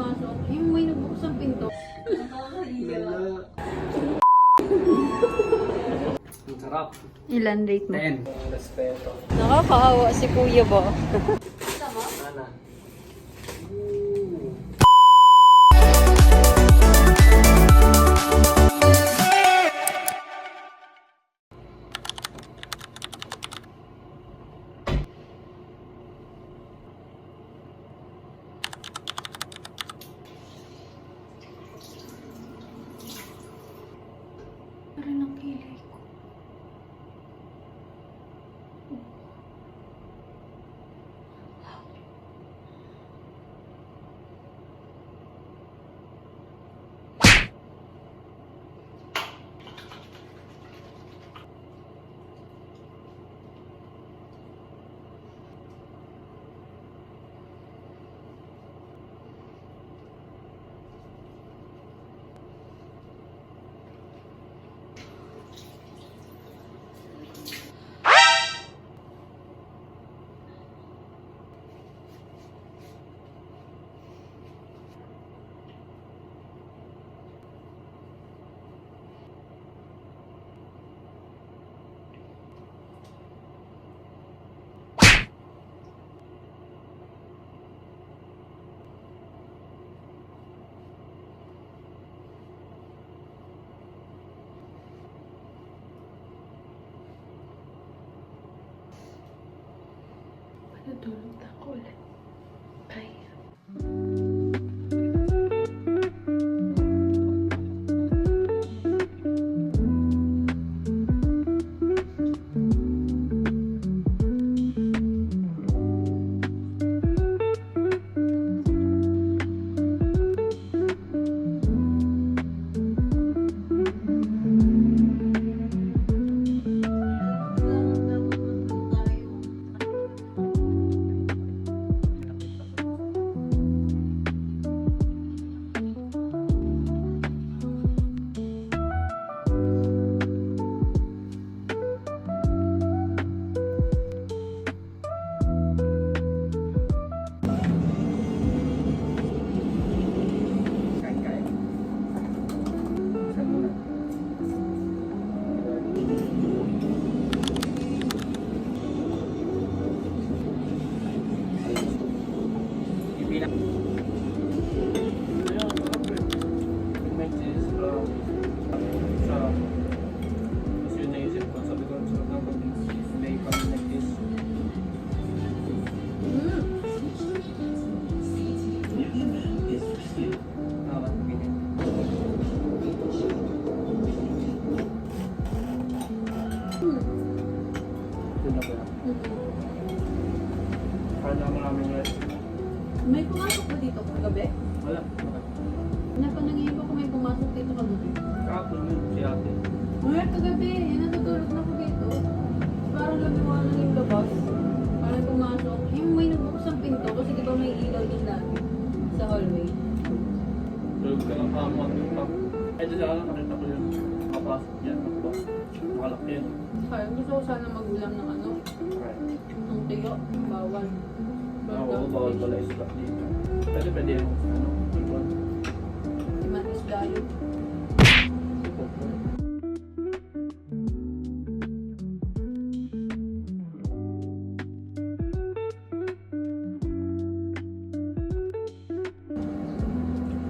pumasok, yung may nagbukas ang pinto. Ang sarap. Ilan rate mo? 10. Respeto. Nakakaawa si kuya ba? Sana. Parang ang kilay ko. Natulog na ako ulit. Ay. Kain-kain. Saan muna? Ibilang. Ayun, sarap eh. May cheese, sarap. Kasi yun naisip ko, sabi ko, sarap ng pag-display pa like this. Nakakatawa, ganyan. Ito na ba yan? Kaya marami nga. May pumasok ba dito kagabi? Wala. Bakit? Napanangin ko kung may pumasok dito kagabi. Kahapon yun si ate. Wala kagabi, natutulog na ako dito. Parang lumiwanag yung labas. Parang pumasok. Yung may nagbukas ang pinto kasi di ba may ilaw din dati sa hallway. Tulog ka lang kamot yung pag... Ay, dito lang nakita ko yun. Nakapasok dyan. Nakalak yun. Parang gusto ko sana magulam ng ano, Right. ng tiyo. Bawal. Oo, bawal pala isla dito. Pwede pwede yung ano, ipon. Di man isda yun.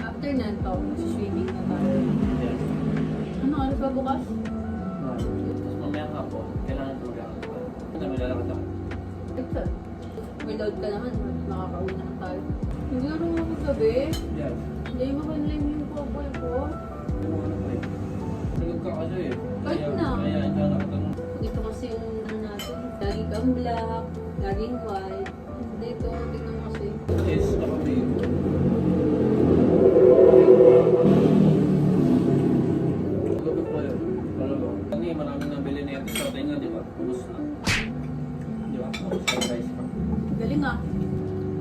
After nanto, swimming na tayo. Yes. Ano oras ba bukas? Tapos mamaya nga po, kailangan tulog ako. Ito, may lalakad ako. Ito. May load ka naman, makakauwi naman tayo. Hindi na rin ako gabi. Yes. Hindi makanlim yung couple ko. Ano mo na play? Tulog ka kasi eh. Kahit na. Kaya dyan nakatanong. Dito kasi yung ano natin, lagi kang black, laging white. Dito, tignan mo kasi. Yes, kapatid. Gabot mo yun. Talaga. Kasi maraming nabili na ito sa tinga, di ba? Ubus na. Di ba? Ubus na guys. Galing ah.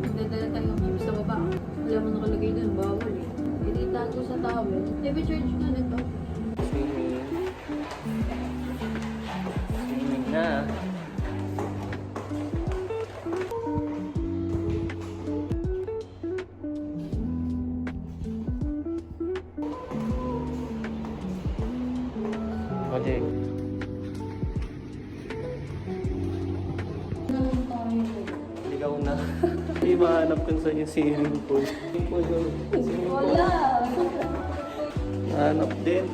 Nagdadala tayo ng chips sa baba. Wala mo nakalagay dun, bawal eh. Ilitan ko sa towel. TV charge ka nito. Swimming na. hinahanap ko sa inyo swimming pool. Swimming pool yun. Swimming pool. Wala. Hanap din.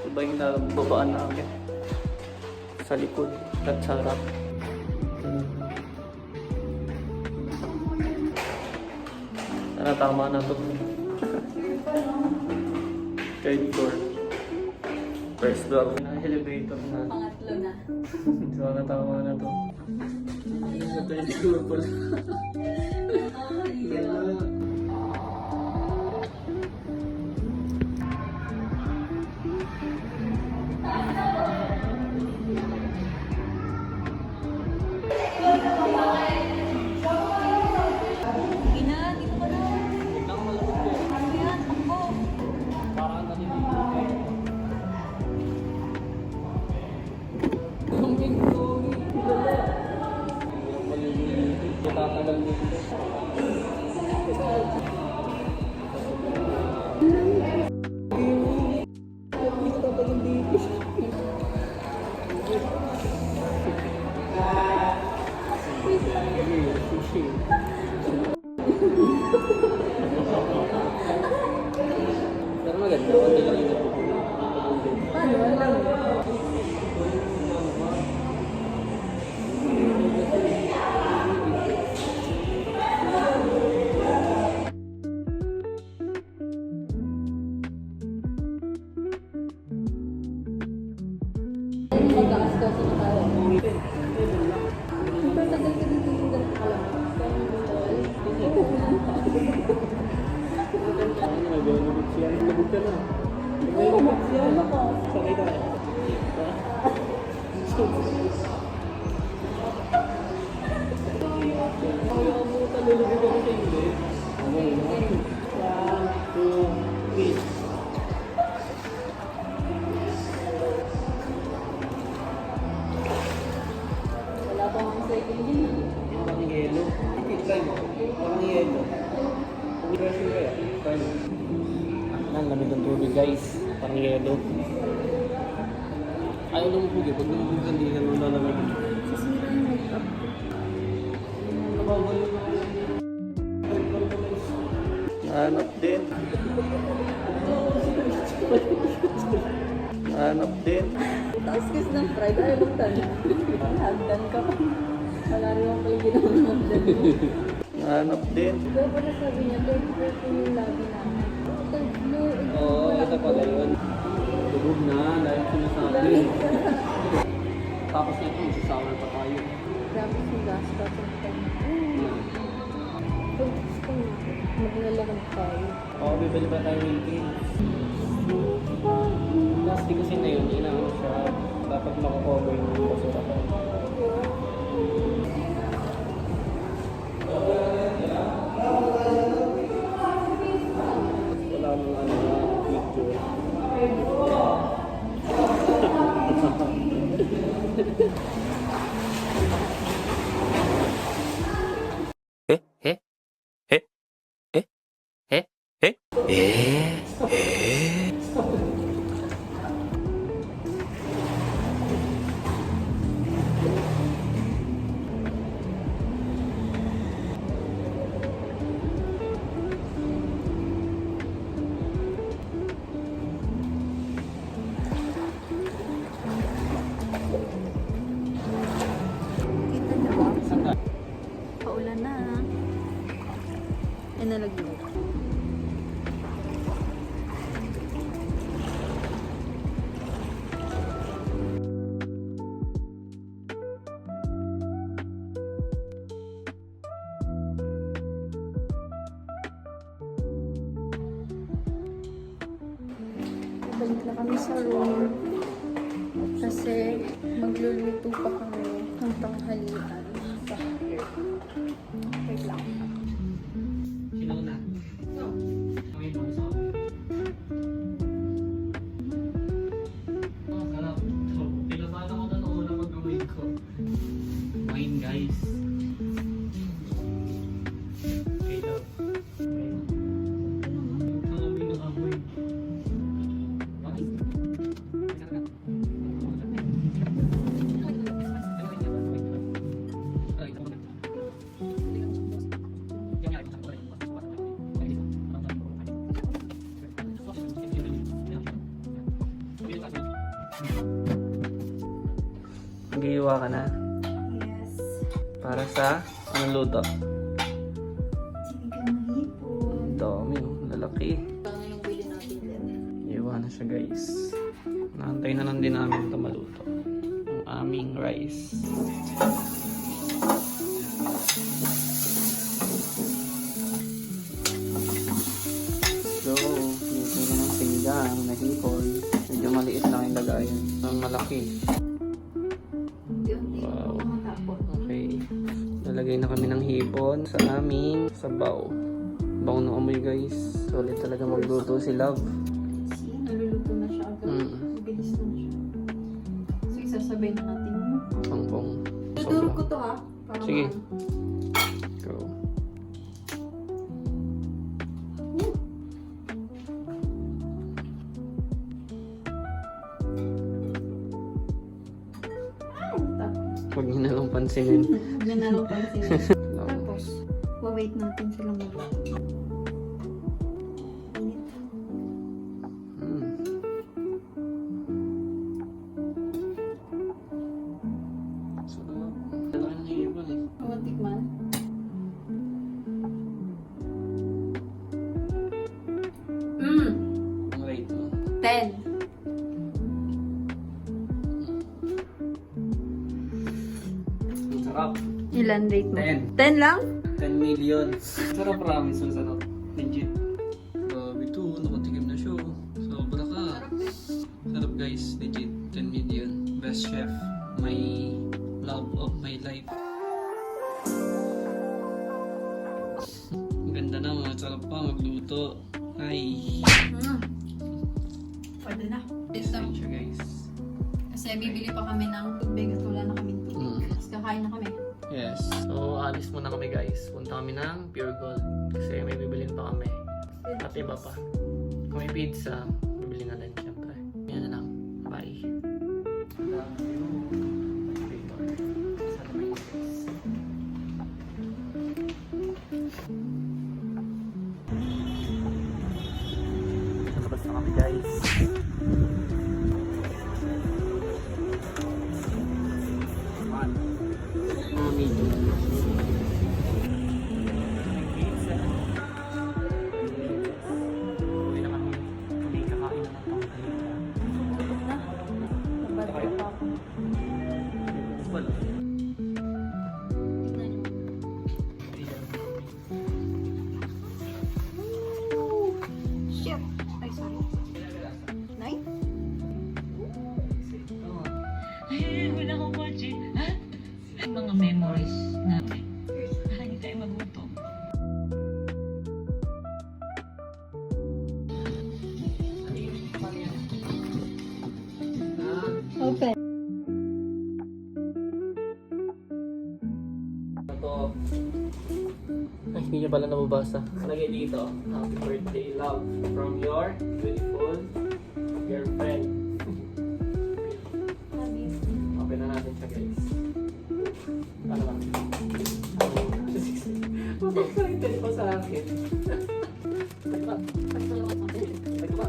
Ito ba yung nababaan namin? Sa likod at sa harap. Sana tama na to. Third floor. First floor. Na-elevator na. Pangatlo na. Sana tama na to. Sa third floor pala. Ina, dito ka na. Ano yan? Takbo. Parang nalilimutan. Tatagal dito. Pero maganda, konti lang yung napupunan. Paano? Wala. Mag-aaskaso na tayo. Super tagal ka dito yung ganito ka lang. Ano na, nabig siya. Nabig ka na. Ano ka? Sakay tayo. Ayaw mo, talulubog ako sa hindi. Ano yun? 1, 2, 3. Wala pa akong second din. Parang yelo. Try mo. Parang yelo. Pag-pressure kaya. Try mo. Ang lamig ng tubig guys. Parang yelo. Ayaw lumubog eh. Pag lumubog hindi ka nung lalamig. Sisira yung makeup ko. Hanap din. Hanap din. Tapos kiss ng pride, ayaw mo tanong. Hagdan ka pa. Wala rin ako pala ginawang hagdan mo. Hanap din. Pero pala sabi niya, third floor po yung lobby namin. Third floor, Oo, ito pala yun. Lubog na, dahil sinasabi. Tapos nito, masasour pa tayo. Grabe si gas pa sa Pag gusto mo, maglalakad tayo. Oo, bibili pa tayo ng games. Plastic kasi na yun, inaano siya. Dapat makakover yung basura ko. Wala nang ano na picture. Kita niyo ba? Paulan na. Yan nalagyan. Balik na kami sa room kasi magluluto pa kami ng tanghalian. Wait lang. Sino na? Okay, mga sa akin. Sarap. Pinabahan ako na noon na mag-away ko. Wine guys. Okay daw. Ang amoy ng amoy. Naghiwa ka na. Yes. Para sa anong luto? Sinigang na hipon. Ang dami, oh. Lalaki. Ano yung bili natin din? Iwa na siya, guys. Naantay na lang din namin ito maluto. Ang aming rice. So, dito na ng sinigang na hipon. Medyo maliit lang yung lagayan. Ang malaki. Unti-unti Wow. ko matapon. Okay. Lalagay na kami ng hipon sa aming sabaw. Bago na amoy, guys. Solid talaga magluto si Love. See, naluluto na siya agad. Mabilis na siya. So, isasabay na natin yung Pangpong. Tudurog ko to ha. Para Sige. maano. Go. Huwag niyo na lang pansinin. Huwag na lang pansin. No. Tapos, wawait natin silang magluto. Init. Mm. Sarap. Lalaki ng hipon eh. Kawatik man. Ang rate mo. 10. Ang sarap. Ilan rate mo? 10. 10 lang? 10 million. Sarap, promise. Ang sarap. Legit. Grabe ito. Nakatikim na siya. Sobra ka. Sarap, guys. Legit. 10 million. Best chef. My love of my life. Ang ganda na. Sarap pa magluto. Ay. Pwede na. Excited siya, guys. Kasi bibili pa kami ng tubig at wala na kami tubig. Mm. Tapos kakain na kami. Yes. So, alis muna kami, guys. Punta kami ng Pure Gold. Kasi may bibilin pa kami. At iba pa. Kung may pizza, bibili na din, syempre. Yan na lang. Bye. Tapos na kami, guys. Nabad ko pa ako. Tignan niyo. Shit! Ay, sorry. Nay? Ay, wala akong kotse. Ha? Ang mga memories namin. Para hindi tayo magutom. Open. Ito. Ay, hindi niya pala nababasa. Lagay dito. Happy birthday, love. From your beautiful girlfriend. Open na natin siya, guys. Ano lang? Mapapalitan pa sa akin. Tagpa. Tagpa.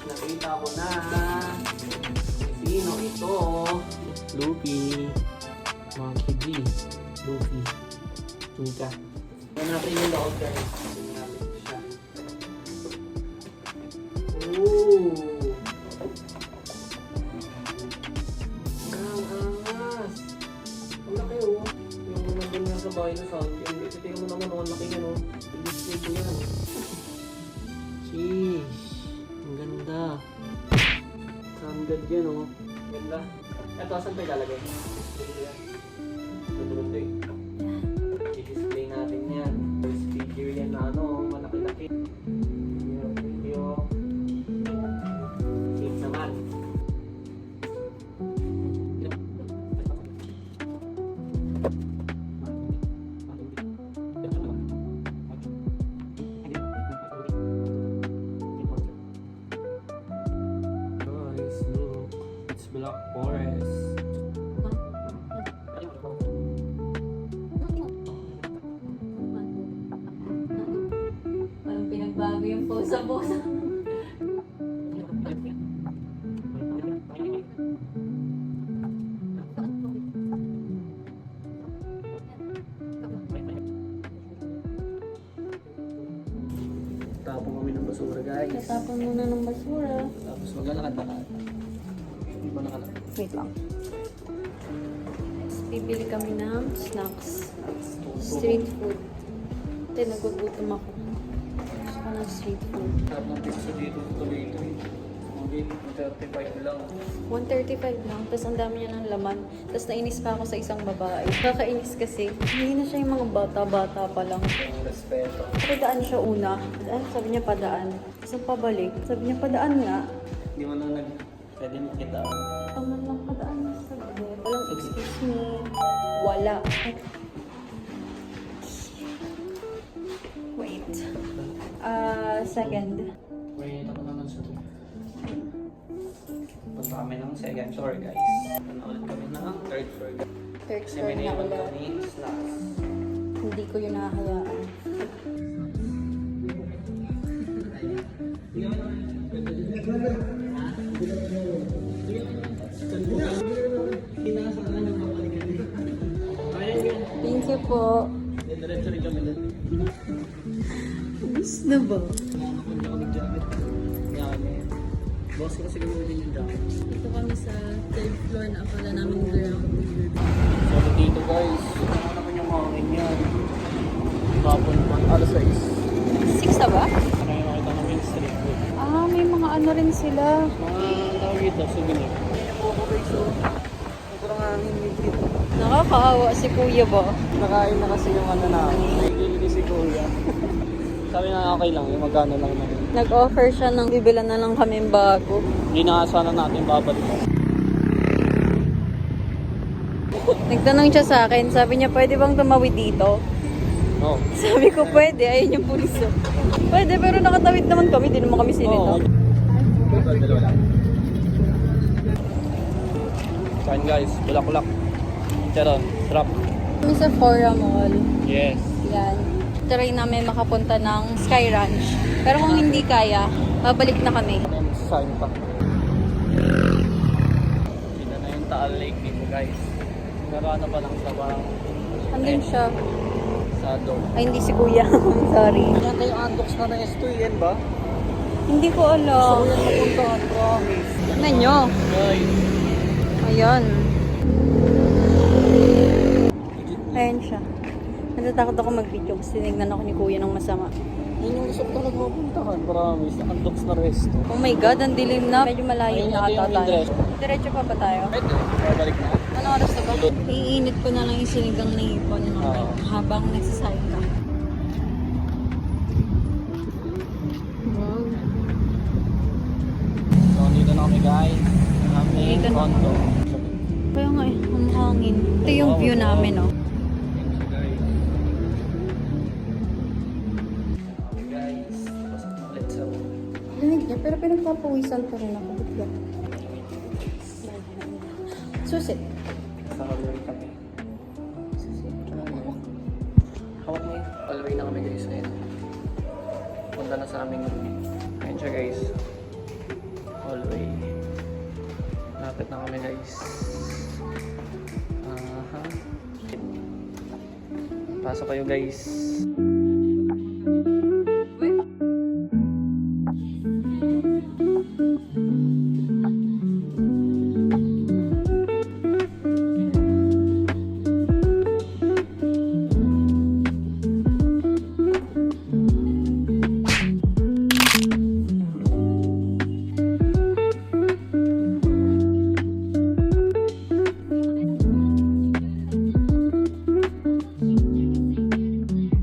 Nakita ko na. Sino ito? Luffy. Monkey D. Luffy. Mika. Tignan natin yung loob, guys. Tignan natin siya. Ooh! Ang angas! Ang laki, oh. Yung nandun nga sa bahay na sound. Tingnan mo naman, oh. Ang laki yan, oh. I-display ko yan. Sheesh! Ang ganda. Sounded yan, oh. Ganda. Ito, saan pa ilalagay? Display ko yan. Ganda-ganda, eh. I-display natin yan. First figure yan na ano, malaki-laki. Yung video. Cake naman. yung posa-posa. Tapos kami ng basura guys. Tatapon muna ng basura. Tapos maglalakad-lakad. Hindi ba nakalakad? Wait lang. Bibili kami ng snacks. Street food. Ito, nagugutom ako. Gusto ko ng street food. Sarap ng pizza dito tuloy ito eh. Hindi, 35 lang. 135 lang. Tapos ang dami niya ng laman. Tapos nainis pa ako sa isang babae. Kakainis kasi. Hindi na siya yung mga bata-bata pa lang. Yung respeto. Padaan siya una. Sabi niya padaan. Tapos ang pabalik. Sabi niya padaan nga. Hindi mo na pwede makita. Tama lang padaan na sabi. Walang excuse me. Wala. Wait. Second. Wait, ako naman sa to. Punta kami ng second floor guys. Punta ulit kami ng third floor guys. Third Kasi floor may na naiwan ulit. kami snacks. Hindi ko yun nakahayaan. Thank you po. Diretso rin kami doon. Gusto na ba? Nakapunta kami jacket. Yan. Boss ko kasi gawin yung jacket. Dito kami sa third floor na akala namin ground. So dito guys, ano naman yung hangin yan. Tapon pa, alas 6. 6 na ba? Ano yung nakita namin street food. Ah, may mga ano rin sila. Mga tawag ito, souvenir. Ayan po ako guys, so. Sobrang hangin dito. Nakakaawa si kuya ba? Nakain na kasi yung ano na, nakikilig si Kuya. Sabi na okay lang, yung magkano lang naman. Nag-offer siya ng bibilan na lang kami bago. Hindi na nga sana natin babalik. Nagtanong siya sa akin, sabi niya pwede bang tumawid dito? Oo. Sabi ko pwede, ayun yung puliso. Pwede, pero nakatawid naman kami, di naman kami sinito. Kain guys, bulak-bulak. Charon, drop. Kami sa Fora Mall. Yes. Yan. Try namin makapunta ng Sky Ranch. Pero kung hindi kaya, babalik na kami. Ano yung sign pa? Kita na yung Taal Lake dito guys. Pero ano pa lang sa parang Andun siya. sa door. Ay, hindi si kuya. Sorry. Yan na yung Andox na S2 yan ba? Hindi ko So alam. yan napuntahan, promise. Tignan nyo. Guys. Ayan. Ayan siya. Natatakot ako mag-video kasi tinignan ako ni kuya ng masama. Yan yung gusto ko talaga mapuntahan, promise. Andox na resto. Oh my God, ang dilim na. Medyo malayo Ayun na natin ata yung tayo. address. Diretso pa ba tayo? Pwede, babalik na. Ano oras na ba? Iinit ko na lang yung sinigang na hipon Oo. habang nagsasayang ka. Wow. So, dito na kami guys. Aming Dito na condo. Kaya nga eh, ang hangin. Ito yung view namin, oh. Guys, pasok na ulit sa Lamig niya, pero pinagpapawisan pa rin ako. Ba't ba? Susi. sa hallway kami. Hawak mo yun. Hallway na kami guys. Ayun. Punta na sa aming room. Ayun siya guys. Hallway. Lapit na kami guys. Aha. Pasok kayo guys.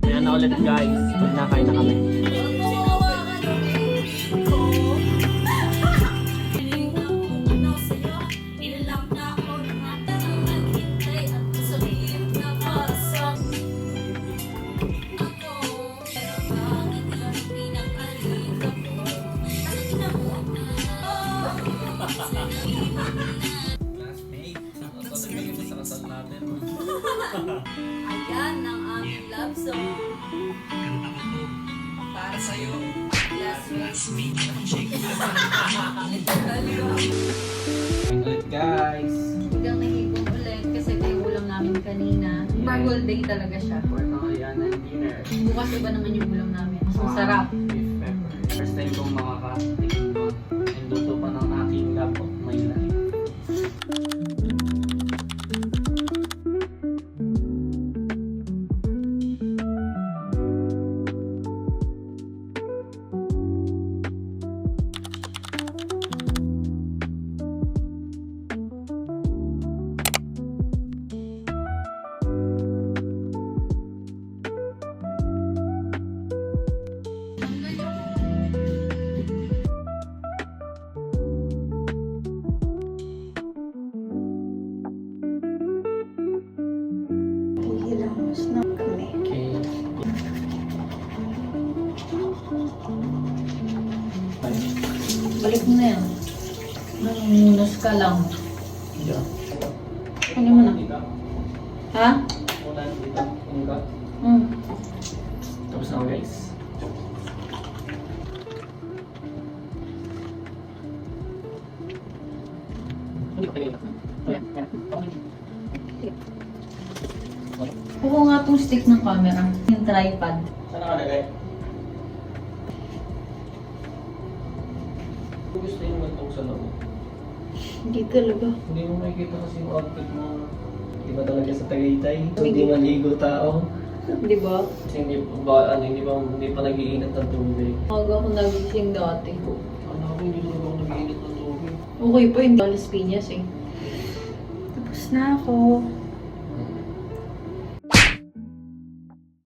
Ayan na ulit guys. Pag nakain na kami. Ayan ang aming love song. Para sa'yo. last week. Ulit guys. Biglang nahigong ulit kasi ito yung ulam namin kanina. For whole day talaga siya. For tanghalian and dinner. Bukas iba naman yung ulam namin. Mas masarap. Beef pepper. First time kong makakatikim ko. And luto pa ng aking love of my life. Hilamos na kami. Okay. Balik mo na yan. Nangungunas ka lang. Yeah. Ano mo na? Dito. Ha? Una dito. Unga. Tapos na guys. Hindi ko tingin. Kuha nga tong stick ng camera. Yung tripod. Saan nakalagay? Kung gusto yung magtong sa loob. Hindi talaga. Hindi mo makikita kasi yung outfit mo. Di ba talaga sa Tagaytay? Hindi maligo tao. Di ba? Kasi hindi pa nag-iinit ng tubig. Aga ako nagising dati. Ano ako, hindi talaga ako nag-iinit ng tubig. Okay pa, hindi Las Piñas eh. Tapos na ako.